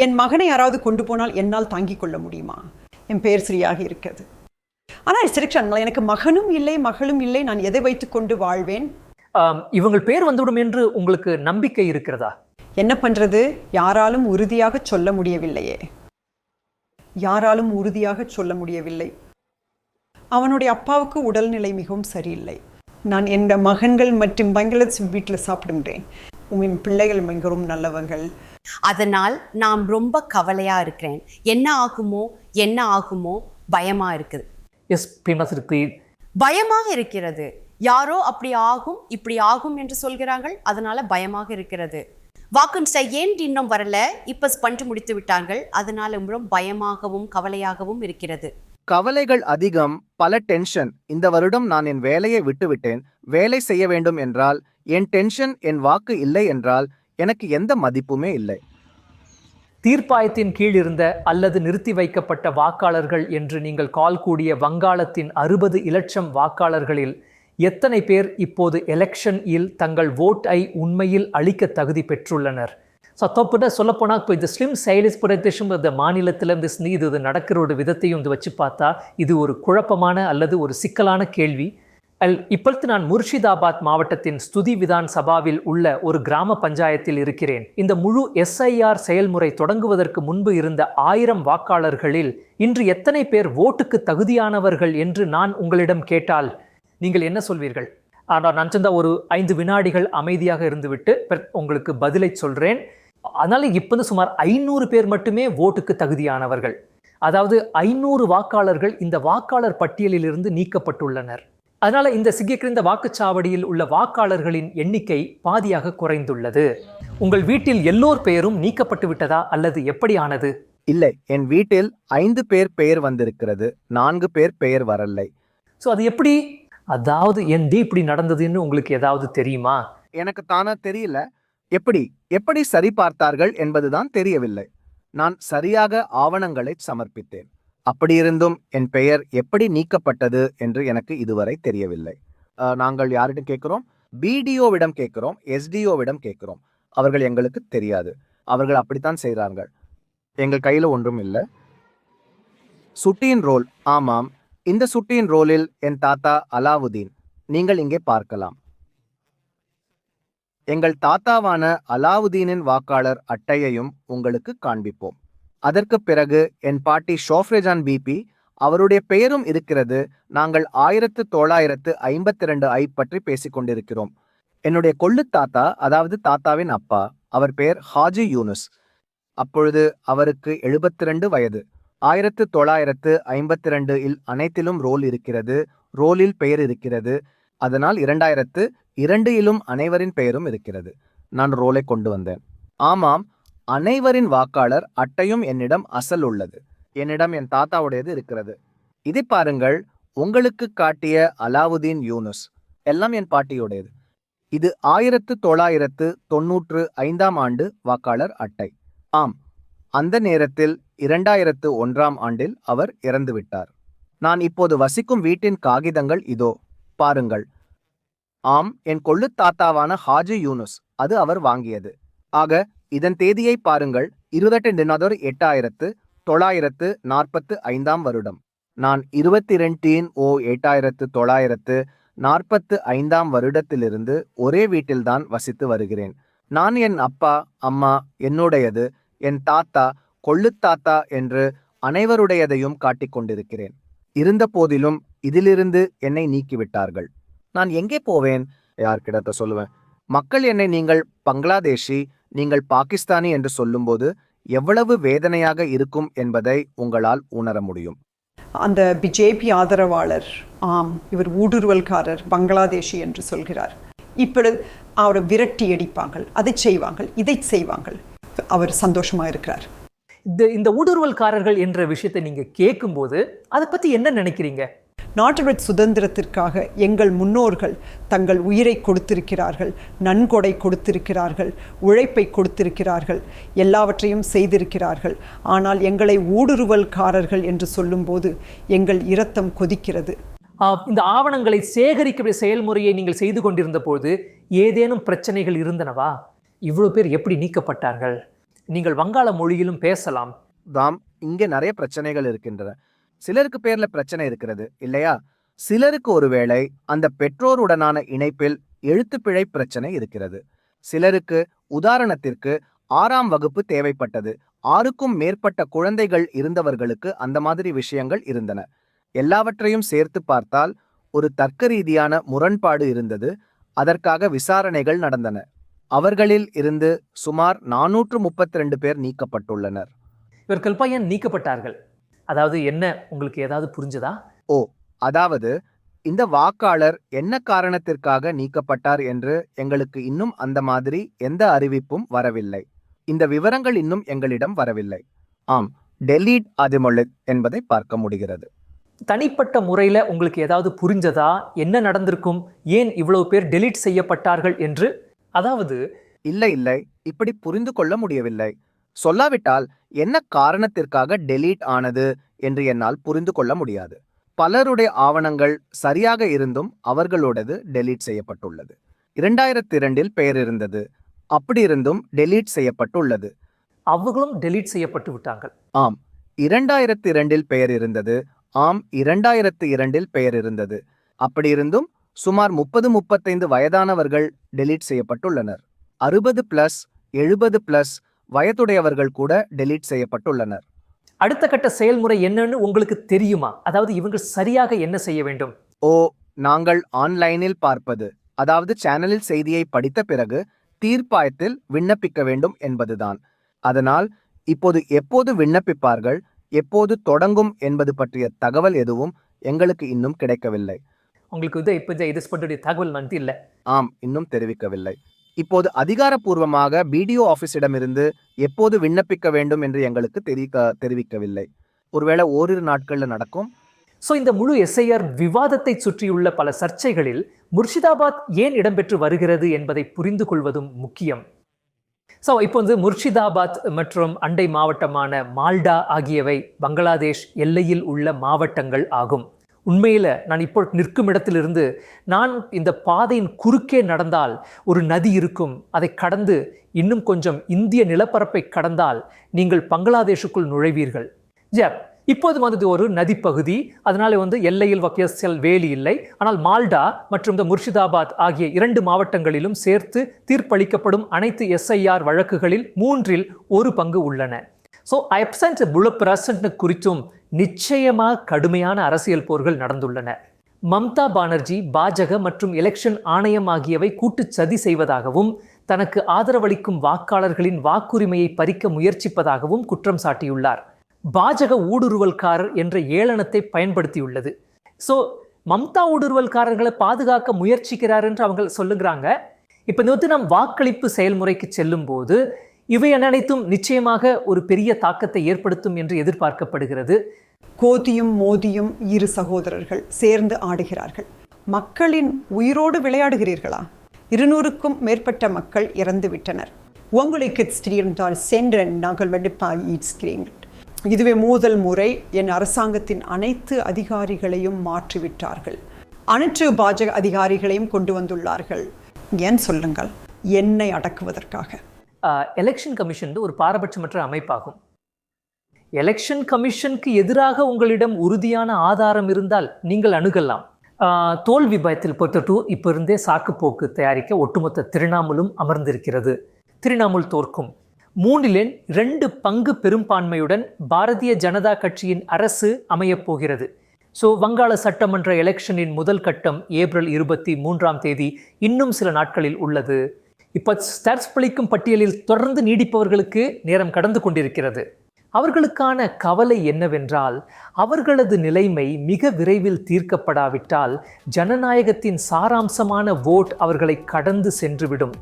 என் மகனை யாராவது கொண்டு போனால் என்னால் தாங்கிக் கொள்ள முடியுமா? என் பெயர் சரியாக இருக்கிறது. ஆனால் செலக்ஷன் எனக்கு மகனும் இல்லை மகளும் இல்லை, நான் எதை வைத்துக் கொண்டு வாழ்வேன்? இவங்கள் பேர் வந்துவிடும் என்று உங்களுக்கு நம்பிக்கை இருக்கிறதா? என்ன பண்றது, யாராலும் உறுதியாக சொல்ல முடியவில்லையே. யாராலும் உறுதியாக சொல்ல முடியவில்லை. அவனுடைய அப்பாவுக்கு உடல்நிலை மிகவும் சரியில்லை. நான் என் மகன்கள் மற்றும் பங்களாதேஷ் வீட்டில் சாப்பிடுகிறேன். உன் பிள்ளைகள் மிகவும் நல்லவங்கள். அதனால் நான் ரொம்ப கவலையா இருக்கிறேன். என்ன ஆகுமோ பயமா இருக்குது. பயமாக இருக்கிறது. யாரோ அப்படி ஆகும் இப்படி ஆகும் என்று சொல்கிறார்கள், அதனால பயமாக இருக்கிறது. வாக்குன்ஸ்டை ஏன் இன்னும் வரல, இப்ப பண்ணிட்டு முடித்து விட்டார்கள், அதனால ரொம்ப பயமாகவும் கவலையாகவும் இருக்கிறது. கவலைகள் அதிகம், பல டென்ஷன். இந்த வருடம் நான் என் வேலையை விட்டுவிட்டேன். வேலை செய்ய வேண்டும் என்றால் என் டென்ஷன், என் வாக்கு இல்லை என்றால் எனக்கு எந்த மதிப்புமே இல்லை. தீர்ப்பாயத்தின் கீழ் இருந்த அல்லது நிறுத்தி வைக்கப்பட்ட வாக்காளர்கள் என்று நீங்கள் கால் கூடிய வங்காளத்தின் 60 இலட்சம் வாக்காளர்களில் எத்தனை பேர் இப்போது எலெக்ஷனில் தங்கள் ஓட்டை உண்மையில் அளிக்க தகுதி பெற்றுள்ளனர்? சொல்லப்போனால் இப்போ இந்த ஸ்லிம் சைலிஸ் பிரதேசம் இந்த மாநிலத்தில் இது நடக்கிற ஒரு விதத்தையும் வச்சு பார்த்தா இது ஒரு குழப்பமான அல்லது ஒரு சிக்கலான கேள்வி. இப்பொழுது நான் முர்ஷிதாபாத் மாவட்டத்தின் ஸ்துதி விதான் சபாவில் உள்ள ஒரு கிராம பஞ்சாயத்தில் இருக்கிறேன். இந்த முழு எஸ்ஐஆர் செயல்முறை தொடங்குவதற்கு முன்பு இருந்த 1000 வாக்காளர்களில் இன்று எத்தனை பேர் ஓட்டுக்கு தகுதியானவர்கள் என்று நான் உங்களிடம் கேட்டால் நீங்கள் என்ன சொல்வீர்கள்? ஆனால் நான் சொன்ன ஒரு 5 வினாடிகள் அமைதியாக இருந்துவிட்டு உங்களுக்கு பதிலை சொல்கிறேன். அதனால் இப்போ சுமார் 500 பேர் மட்டுமே ஓட்டுக்கு தகுதியானவர்கள். அதாவது 500 வாக்காளர்கள் இந்த வாக்காளர் பட்டியலில் இருந்து நீக்கப்பட்டுள்ளனர். அதனால இந்த சிக்கியிருந்த வாக்குச்சாவடியில் உள்ள வாக்காளர்களின் எண்ணிக்கை பாதியாக குறைந்துள்ளது. உங்கள் வீட்டில் எல்லோர் பெயரும் நீக்கப்பட்டு விட்டதா அல்லது எப்படி ஆனது? இல்லை, என் வீட்டில் 5 பேர் பெயர் வந்திருக்கிறது, 4 பேர் பெயர் வரலை. ஸோ அது எப்படி, அதாவது இப்படி நடந்ததுன்னு உங்களுக்கு ஏதாவது தெரியுமா? எனக்கு தானா தெரியல. எப்படி சரி பார்த்தார்கள் என்பதுதான் தெரியவில்லை. நான் சரியாக ஆவணங்களை சமர்ப்பித்தேன். அப்படியிருந்தும் என் பெயர் எப்படி நீக்கப்பட்டது என்று எனக்கு இதுவரை தெரியவில்லை. நாங்கள் யாரிடம் கேட்கிறோம்? பிடிஓவிடம் கேட்கிறோம், எஸ்டிஓவிடம் கேட்கிறோம். அவர்கள் எங்களுக்கு தெரியாது. அவர்கள் அப்படித்தான் செய்கிறார்கள். எங்கள் கையில் ஒன்றும் இல்லை. சுட்டியின் ரோல். ஆமாம், இந்த சுட்டியின் ரோலில் என் தாத்தா அலாவுதீன். நீங்கள் இங்கே பார்க்கலாம். எங்கள் தாத்தாவான அலாவுதீனின் வாக்காளர் அட்டையையும் உங்களுக்கு காண்பிப்போம். அதற்கு பிறகு என் பாட்டி ஷோஃப்ரேஜான் பிபி, அவருடைய பெயரும் இருக்கிறது. நாங்கள் 1952 பற்றி பேசிக் கொண்டிருக்கிறோம். என்னுடைய கொள்ளு தாத்தா, அதாவது தாத்தாவின் அப்பா, அவர் பெயர் ஹாஜி யூனுஸ். அப்பொழுது அவருக்கு 72 வயது. 1952 அனைத்திலும் ரோல் இருக்கிறது, ரோலில் பெயர் இருக்கிறது. அதனால் 2002 அனைவரின் பெயரும் இருக்கிறது. நான் ரோலை கொண்டு வந்தேன். ஆமாம், அனைவரின் வாக்காளர் அட்டையும் என்னிடம் அசல் உள்ளது. என்னிடம் என் தாத்தாவுடையது இருக்கிறது. இதை பாருங்கள், உங்களுக்கு காட்டிய அலாவுதீன் யூனுஸ் எல்லாம் என் பாட்டியுடையது. இது 1995 வாக்காளர் அட்டை. ஆம், அந்த நேரத்தில் 2001 அவர் இறந்துவிட்டார். நான் இப்போது வசிக்கும் வீட்டின் காகிதங்கள் இதோ பாருங்கள். ஆம், என் கொள்ளு தாத்தாவான ஹாஜி யூனுஸ், அது அவர் வாங்கியது. ஆக இதன் தேதியை பாருங்கள், 28/9/1945 வருடம். நான் 22/8/1945 வருடத்திலிருந்து ஒரே வீட்டில்தான் வசித்து வருகிறேன். நான் என் அப்பா, அம்மா, என்னுடையது, என் தாத்தா, கொள்ளுத்தாத்தா என்று அனைவருடையதையும் காட்டிக் கொண்டிருக்கிறேன். இருந்த போதிலும் இதிலிருந்து என்னை நீக்கிவிட்டார்கள். நான் எங்கே போவேன்? யார்கிட்ட சொல்லுவேன்? மக்கள் என்னை நீங்கள் பங்களாதேஷி, நீங்கள் பாகிஸ்தானி என்று சொல்லும்போது எவ்வளவு வேதனையாக இருக்கும் என்பதை உங்களால் உணர முடியும். அந்த பிஜேபி ஆதரவாளர், ஆம், இவர் ஊடுருவல்காரர், பங்களாதேஷி என்று சொல்கிறார். இப்பொழுது அவரை விரட்டி அடிப்பாங்கள், அதை செய்வாங்கள், இதை செய்வாங்கள். அவர் சந்தோஷமா இருக்கிறார். இந்த ஊடுருவல்காரர்கள் என்ற விஷயத்தை நீங்க கேட்கும்போது அதை பத்தி என்ன நினைக்கிறீங்க? நாட்டுடைய சுதந்திரத்திற்காக எங்கள் முன்னோர்கள் தங்கள் உயிரை கொடுத்திருக்கிறார்கள், நன்கொடை கொடுத்திருக்கிறார்கள், உழைப்பை கொடுத்திருக்கிறார்கள், எல்லாவற்றையும் செய்திருக்கிறார்கள். ஆனால் எங்களை ஊடுருவல்காரர்கள் என்று சொல்லும்போது எங்கள் இரத்தம் கொதிக்கிறது. இந்த ஆவணங்களை சேகரிக்க செயல்முறையை நீங்கள் செய்து கொண்டிருந்த போது ஏதேனும் பிரச்சனைகள் இருந்தனவா? இவ்வளவு பேர் எப்படி நீக்கப்பட்டார்கள்? நீங்கள் வங்காள மொழியிலும் பேசலாம். தாம், இங்கே நிறைய பிரச்சனைகள் இருக்கின்றன. சிலருக்கு பேர்ல பிரச்சனை இருக்கிறது இல்லையா? சிலருக்கு ஒருவேளை அந்த பெற்றோருடனான இணைப்பில் எழுத்துப்பிழை பிரச்சனை இருக்கிறது. சிலருக்கு உதாரணத்திற்கு 6ஆம் வகுப்பு தேவைப்பட்டது. 6க்கும் மேற்பட்ட குழந்தைகள் இருந்தவர்களுக்கு அந்த மாதிரி விஷயங்கள் இருந்தன. எல்லாவற்றையும் சேர்த்து பார்த்தால் ஒரு தர்க்க ரீதியான முரண்பாடு இருந்தது. அதற்காக விசாரணைகள் நடந்தன. அவர்களில் இருந்து சுமார் 432 பேர் நீக்கப்பட்டுள்ளனர். இவர்கள் பையன் நீக்கப்பட்டார்கள். அதாவது என்ன, உங்களுக்கு ஏதாவது புரிஞ்சதா? அதாவது இந்த வாக்காளர் என்ன காரணத்திற்காக நீக்கப்பட்டார் என்று எங்களுக்கு இன்னும் அந்த மாதிரி எந்த அறிவிப்பும் வரவில்லை. இந்த விவரங்கள் இன்னும் எங்களிடம் வரவில்லை. ஆம், டெலீட் அதிமொழித் என்பதை பார்க்க முடிகிறது. தனிப்பட்ட முறையில உங்களுக்கு ஏதாவது புரிஞ்சதா? என்ன நடந்திருக்கும், ஏன் இவ்வளவு பேர் டெலீட் செய்யப்பட்டார்கள் என்று? அதாவது இல்லை, இப்படி புரிந்து கொள்ள முடியவில்லை. சொல்லாவிட்டால் என்ன காரணத்திற்காக டெலீட் ஆனது என்று என்னால் புரிந்து கொள்ள முடியாது. பலருடைய ஆவணங்கள் சரியாக இருந்தும் அவர்களோடது டெலீட் செய்யப்பட்டுள்ளது. 2002 பெயர் இருந்தது, அப்படி இருந்தும் டெலீட் செய்யப்பட்டுள்ளது. அவர்களும் டெலீட் செய்யப்பட்டு விட்டார்கள். ஆம், 2002 பெயர் இருந்தது. ஆம், 2002 பெயர் இருந்தது. அப்படி இருந்தும் சுமார் 30-35 வயதானவர்கள் டெலீட் செய்யப்பட்டுள்ளனர். 60+, 70+ வயதுடையவர்கள் கூட டெலீட் செய்யப்பட்டுள்ளனர். அடுத்த கட்ட செயல்முறை என்னன்னு உங்களுக்கு தெரியுமா? அதாவது இவங்க சரியாக என்ன செய்ய வேண்டும்? நாங்கள் ஆன்லைனில் பார்ப்பது, அதாவது சேனலில் செய்தியை படித்த பிறகு தீர்ப்பாயத்தில் விண்ணப்பிக்க வேண்டும் என்பதுதான். அதனால் இப்போது எப்போது விண்ணப்பிப்பார்கள், எப்போது தொடங்கும் என்பது பற்றிய தகவல் எதுவும் எங்களுக்கு இன்னும் கிடைக்கவில்லை. உங்களுக்கு இது தகவல் இல்லை? ஆம், இன்னும் தெரிவிக்கவில்லை. இப்போது அதிகாரப்பூர்வமாக பிடிஓ ஆபீஸிடமிருந்து எப்போது விண்ணப்பிக்க வேண்டும் என்று எங்களுக்கு தெரிவிக்கவில்லை. ஒருவேளை ஓரிரு நாட்கள்ல நடக்கும். இந்த முழு எஸ்ஐஆர் விவாதத்தை சுற்றியுள்ள பல சர்ச்சைகளில் முர்ஷிதாபாத் ஏன் இடம்பெற்று வருகிறது என்பதை புரிந்து கொள்வதும் முக்கியம். இப்போ முர்ஷிதாபாத் மற்றும் அண்டை மாவட்டமான மால்டா ஆகியவை பங்களாதேஷ் எல்லையில் உள்ள மாவட்டங்கள் ஆகும். உண்மையில் நான் இப்போ நிற்கும் இடத்திலிருந்து நான் இந்த பாதையின் குறுக்கே நடந்தால் ஒரு நதி இருக்கும். அதை கடந்து இன்னும் கொஞ்சம் இந்திய நிலப்பரப்பை கடந்தால் நீங்கள் பங்களாதேஷுக்குள் நுழைவீர்கள். இப்போது ஒரு நதி பகுதி, அதனால எல்லையில் வக்கியல் வேலி இல்லை. ஆனால் மால்டா மற்றும் இந்த முர்ஷிதாபாத் ஆகிய 2 மாவட்டங்களிலும் சேர்த்து தீர்ப்பளிக்கப்படும் அனைத்து எஸ்ஐஆர் வழக்குகளில் 3இல் 1 பங்கு உள்ளன. குறித்தும் நிச்சயமாக கடுமையான அரசியல் போர்கள் நடந்துள்ளன. மம்தா பானர்ஜி, பாஜக மற்றும் எலெக்ஷன் ஆணையம் ஆகியவை கூட்டு சதி செய்வதாகவும் தனக்கு ஆதரவளிக்கும் வாக்காளர்களின் வாக்குரிமையை பறிக்க முயற்சிப்பதாகவும் குற்றம் சாட்டியுள்ளார். பாஜக ஊடுருவல்காரர் என்ற ஏளனத்தை பயன்படுத்தியுள்ளது. மம்தா ஊடுருவல்காரர்களை பாதுகாக்க முயற்சிக்கிறார் என்று அவங்க சொல்லுகிறாங்க. இப்போ நாம் வாக்களிப்பு செயல்முறைக்கு செல்லும் போது இவை அனைத்தும் நிச்சயமாக ஒரு பெரிய தாக்கத்தை ஏற்படுத்தும் என்று எதிர்பார்க்கப்படுகிறது. கோதியும் மோதியும் 2 சகோதரர்கள் சேர்ந்து ஆடுகிறார்கள். மக்களின் உயிரோடு விளையாடுகிறீர்களா? 200க்கும் மேற்பட்ட மக்கள் இறந்து விட்டனர். உங்களுக்கு தெரிந்தால் சென்று நாங்கள் வெடிப்பாயிருக்கிறீர்கள். இதுவே முதல் முறை என் அரசாங்கத்தின் அனைத்து அதிகாரிகளையும் மாற்றிவிட்டார்கள். அனைத்து பாஜக அதிகாரிகளையும் கொண்டு வந்துள்ளார்கள். ஏன் சொல்லுங்கள், என்னை அடக்குவதற்காக. எலெக்ஷன் கமிஷன் ஒரு பாரபட்சமற்ற அமைப்பாகும். எலெக்ஷன் கமிஷனுக்கு எதிராக உங்களிடம் உறுதியான ஆதாரம் இருந்தால் நீங்கள் அணுகலாம். தோல்வி பயத்தில் பொறுத்தட்டு இப்போ இருந்தே சாக்குப்போக்கு தயாரிக்க ஒட்டுமொத்த திரிணாமுலும் அமர்ந்திருக்கிறது. திரிணாமுல் தோற்கும். 2 பங்கு பெரும்பான்மையுடன் பாரதிய ஜனதா கட்சியின் அரசு அமையப் போகிறது. வங்காள சட்டமன்ற எலெக்ஷனின் முதல் கட்டம் ஏப்ரல் 23ஆம் தேதி இன்னும் சில நாட்களில் உள்ளது. இப்போ ஸ்டார்ஸ்பளிக்கும் பட்டியலில் தொடர்ந்து நீடிப்பவர்களுக்கு நேரம் கடந்து கொண்டிருக்கிறது. அவர்களுக்கான கவலை என்னவென்றால், அவர்களது நிலைமை மிக விரைவில் தீர்க்கப்படாவிட்டால் ஜனநாயகத்தின் சாராம்சமான ஓட் அவர்களை கடந்து சென்றுவிடும்.